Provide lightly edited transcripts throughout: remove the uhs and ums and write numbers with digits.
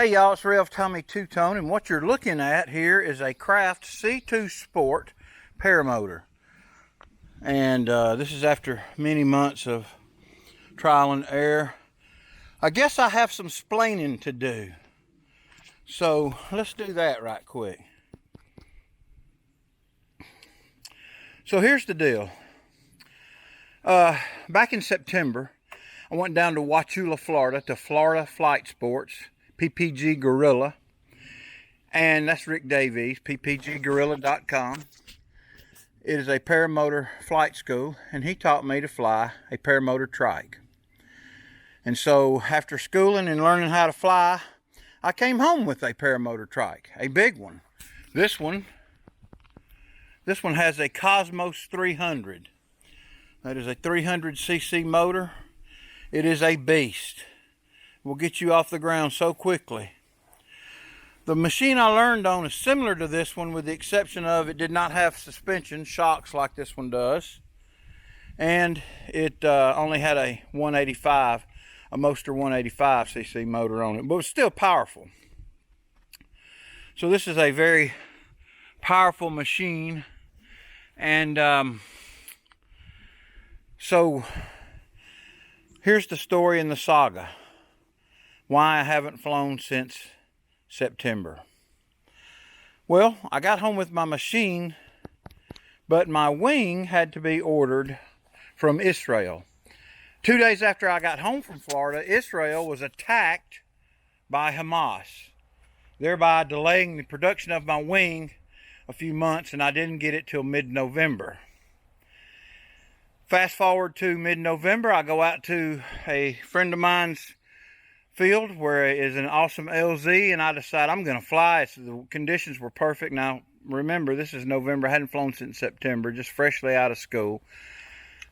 Hey y'all, it's Rev Tommy Two-Tone, and what you're looking at here is a Craft C2 Sport paramotor. And this is after many months of trial and error. I guess I have some splaining to do. So let's do that right quick. So here's the deal. Back in September, I went down to Wauchula, Florida to Florida Flight Sports, PPG Gorilla. And that's Rick Davies, ppggorilla.com. It is a paramotor flight school, and he taught me to fly a paramotor trike. And so after schooling and learning how to fly, I came home with a paramotor trike, a big one. This one has a Cosmos 300. That is a 300cc motor. It is a beast. Will get you off the ground so quickly. The machine I learned on is similar to this one, with the exception of it did not have suspension shocks like this one does. And it only had a 185, a Moster 185cc motor on it, but it was still powerful. So this is a very powerful machine. And so here's the story in the saga. Why I haven't flown since September. Well, I got home with my machine, but my wing had to be ordered from Israel. 2 days after I got home from Florida, Israel was attacked by Hamas, thereby delaying the production of my wing a few months, and I didn't get it till mid-November. Fast forward to mid-November, I go out to a friend of mine's field where it is an awesome LZ, and I decide I'm going to fly. The conditions were perfect. Now, remember, this is November. I hadn't flown since September, just freshly out of school.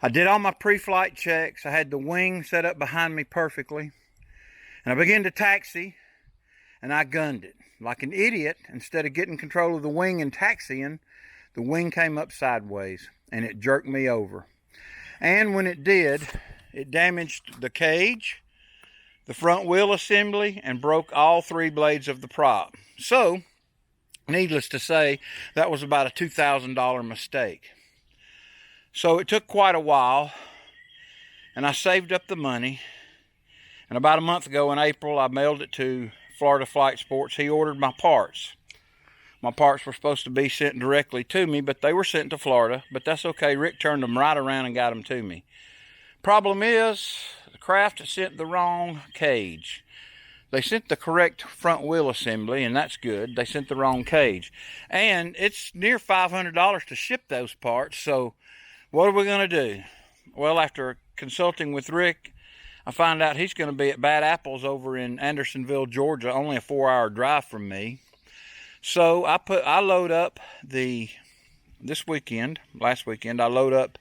I did all my pre-flight checks. I had the wing set up behind me perfectly. And I began to taxi, and I gunned it. Like an idiot, instead of getting control of the wing and taxiing, the wing came up sideways, and it jerked me over. And when it did, it damaged the cage, the front wheel assembly, and broke all 3 blades of the prop. So, needless to say, that was about a $2,000 mistake. So it took quite a while, and I saved up the money, and about a month ago in April, I mailed it to Florida Flight Sports. He ordered my parts. My parts were supposed to be sent directly to me, but they were sent to Florida, but that's okay. Rick turned them right around and got them to me. Problem is, the Craft sent the wrong cage. They sent the correct front wheel assembly, and that's good. They sent the wrong cage. And it's near $500 to ship those parts, so what are we going to do? Well, after consulting with Rick, I find out he's going to be at Bad Apples over in Andersonville, Georgia, only a 4-hour drive from me. So I load up last weekend, I load up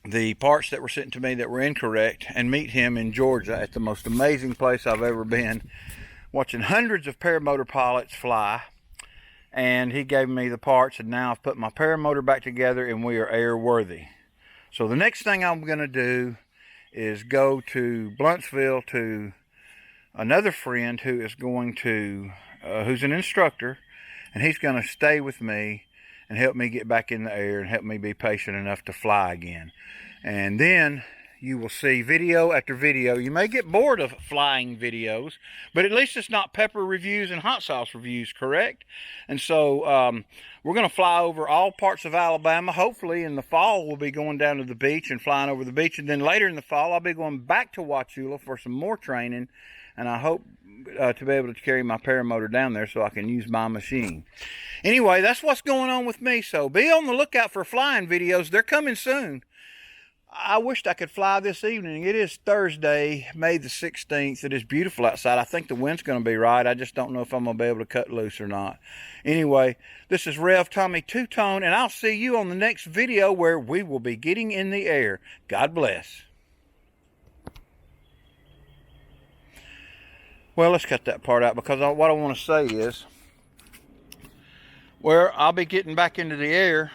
the parts that were sent to me that were incorrect, and meet him in Georgia at the most amazing place I've ever been, watching hundreds of paramotor pilots fly. And he gave me the parts, and now I've put my paramotor back together, and we are airworthy. So the next thing I'm going to do is go to Bluntsville to another friend who is going to, who's an instructor, and he's going to stay with me and help me get back in the air and help me be patient enough to fly again. And then you will see video after video. You may get bored of flying videos, but at least it's not pepper reviews and hot sauce reviews, correct? And so we're going to fly over all parts of Alabama. Hopefully in the fall we'll be going down to the beach and flying over the beach. And then later in the fall I'll be going back to Wauchula for some more training. And I hope to be able to carry my paramotor down there so I can use my machine. Anyway, that's what's going on with me. So be on the lookout for flying videos. They're coming soon. I wished I could fly this evening. It is Thursday, May the 16th. It is beautiful outside. I think the wind's going to be right. I just don't know if I'm going to be able to cut loose or not. Anyway, this is Rev Tommy Two-Tone, and I'll see you on the next video where we will be getting in the air. God bless. Well, let's cut that part out, because what I want to say is, where I'll be getting back into the air.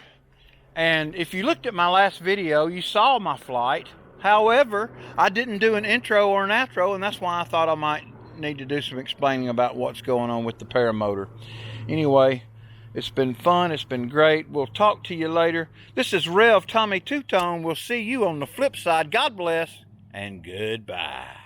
And if you looked at my last video, you saw my flight. However, I didn't do an intro or an outro, and that's why I thought I might need to do some explaining about what's going on with the paramotor. Anyway, it's been fun. It's been great. We'll talk to you later. This is Rev Tommy Two Tone. We'll see you on the flip side. God bless and goodbye.